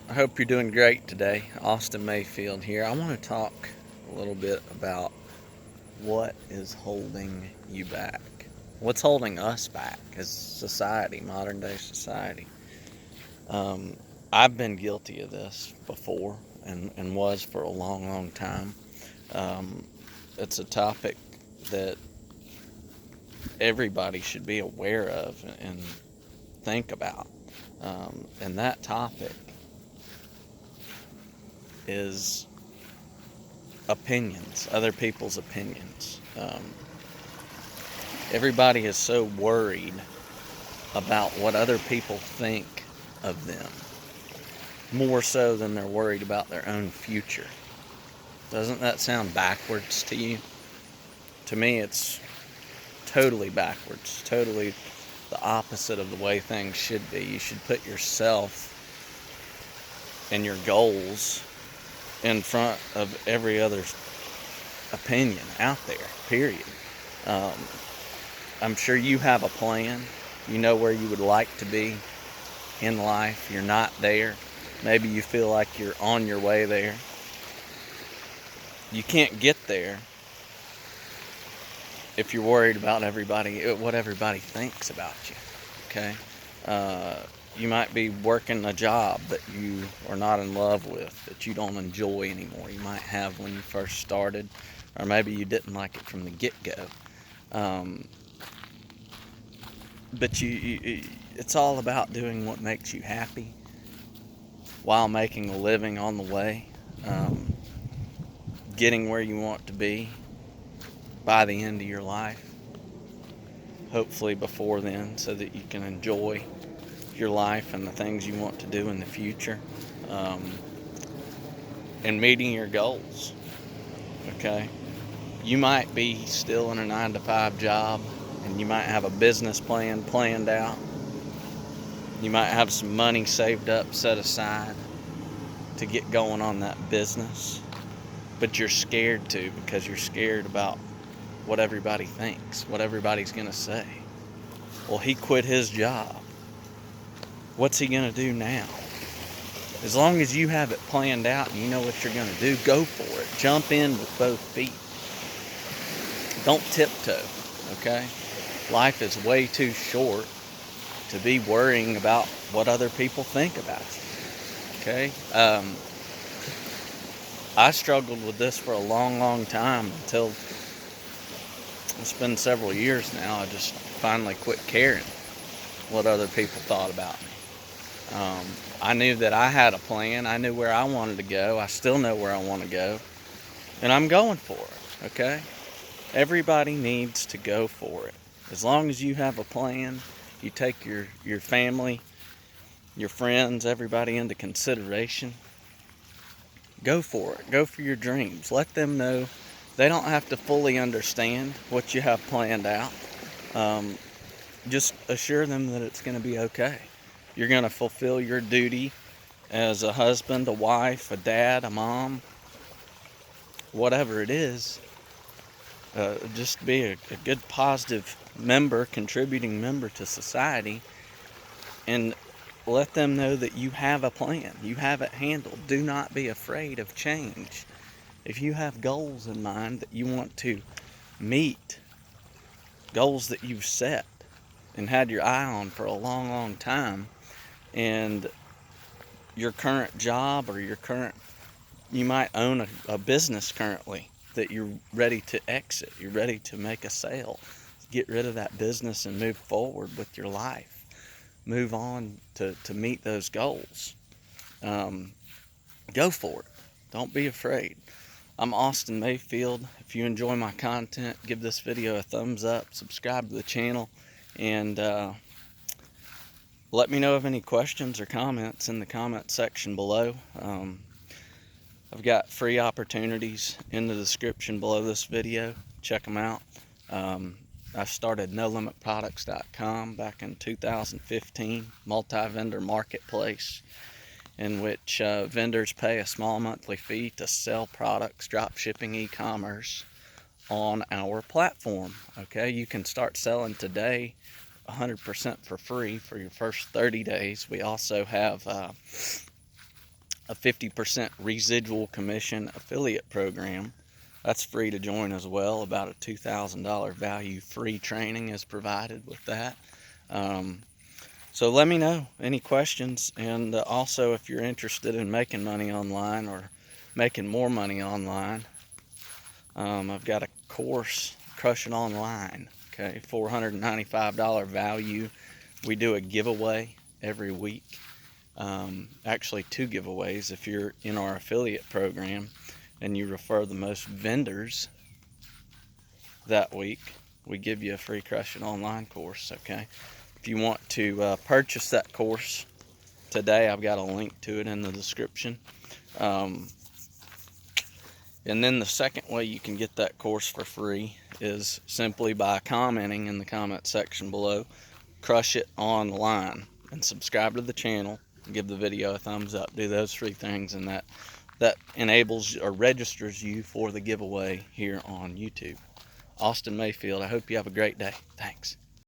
I hope you're doing great today. Austin Mayfield here. I want to talk a little bit about what is holding you back. What's holding us back as society, modern day society? Um, I've been guilty of this before and was for a long, long time. Um, it's a topic that everybody should be aware of and think about. And that topic is opinions, other people's opinions. Everybody is so worried about what other people think of them, more so than they're worried about their own future. Doesn't that sound backwards to you? To me, it's totally backwards, totally the opposite of the way things should be. You should put yourself and your goals in front of every other opinion out there, period. Um, I'm sure you have a plan. You know where you would like to be in life. You're not there. Maybe you feel like you're on your way there. You can't get there if you're worried about what everybody thinks about you. Okay? You might be working a job that you are not in love with, that you don't enjoy anymore. You might have when you first started, or maybe you didn't like it from the get-go. But it's all about doing what makes you happy while making a living on the way, getting where you want to be by the end of your life, hopefully before then, so that you can enjoy your life and the things you want to do in the future, and meeting your goals. Okay, you might be still in a 9-to-5 job, and you might have a business plan planned out. You might have some money saved up, set aside to get going on that business, but you're scared to, because you're scared about what everybody thinks, what everybody's going to say. Well, he quit his job. What's he going to do now? As long as you have it planned out and you know what you're going to do, go for it. Jump in with both feet. Don't tiptoe, okay? Life is way too short to be worrying about what other people think about you, okay? I struggled with this for a long, long time until it's been several years now. I just finally quit caring what other people thought about me. I knew that I had a plan. I knew where I wanted to go. I still know where I want to go. And I'm going for it, okay? Everybody needs to go for it. As long as you have a plan, you take your family, your friends, everybody into consideration, go for it. Go for your dreams. Let them know they don't have to fully understand what you have planned out. Just assure them that it's going to be okay. You're going to fulfill your duty as a husband, a wife, a dad, a mom, whatever it is. Just be a good, positive member, contributing member to society, and let them know that you have a plan. You have it handled. Do not be afraid of change. If you have goals in mind that you want to meet, goals that you've set and had your eye on for a long, long time, and your current job or you might own a business currently that you're ready to exit, you're ready to make a sale, get rid of that business and move forward with your life, move on to meet those goals. Go for it. Don't be afraid. I'm Austin Mayfield. If you enjoy my content, give this video a thumbs up, subscribe to the channel, and let me know of any questions or comments in the comment section below. I've got free opportunities in the description below this video. Check them out. I started NoLimitProducts.com back in 2015, multi-vendor marketplace in which vendors pay a small monthly fee to sell products, drop shipping, e-commerce on our platform. Okay, you can start selling today 100% for free for your first 30 days. We also have a 50% residual commission affiliate program. That's free to join as well. About a $2,000 value free training is provided with that. So let me know any questions, and also if you're interested in making money online or making more money online, I've got a course, Crushing Online, okay, $495 value. We do a giveaway every week, actually 2 giveaways. If you're in our affiliate program and you refer the most vendors that week, we give you a free Crushing Online course, okay? If you want to purchase that course today, I've got a link to it in the description. And then the second way you can get that course for free is simply by commenting in the comment section below, Crush It Online, and subscribe to the channel, give the video a thumbs up. Do those 3 things, and that enables or registers you for the giveaway here on YouTube. Austin Mayfield, I hope you have a great day. Thanks.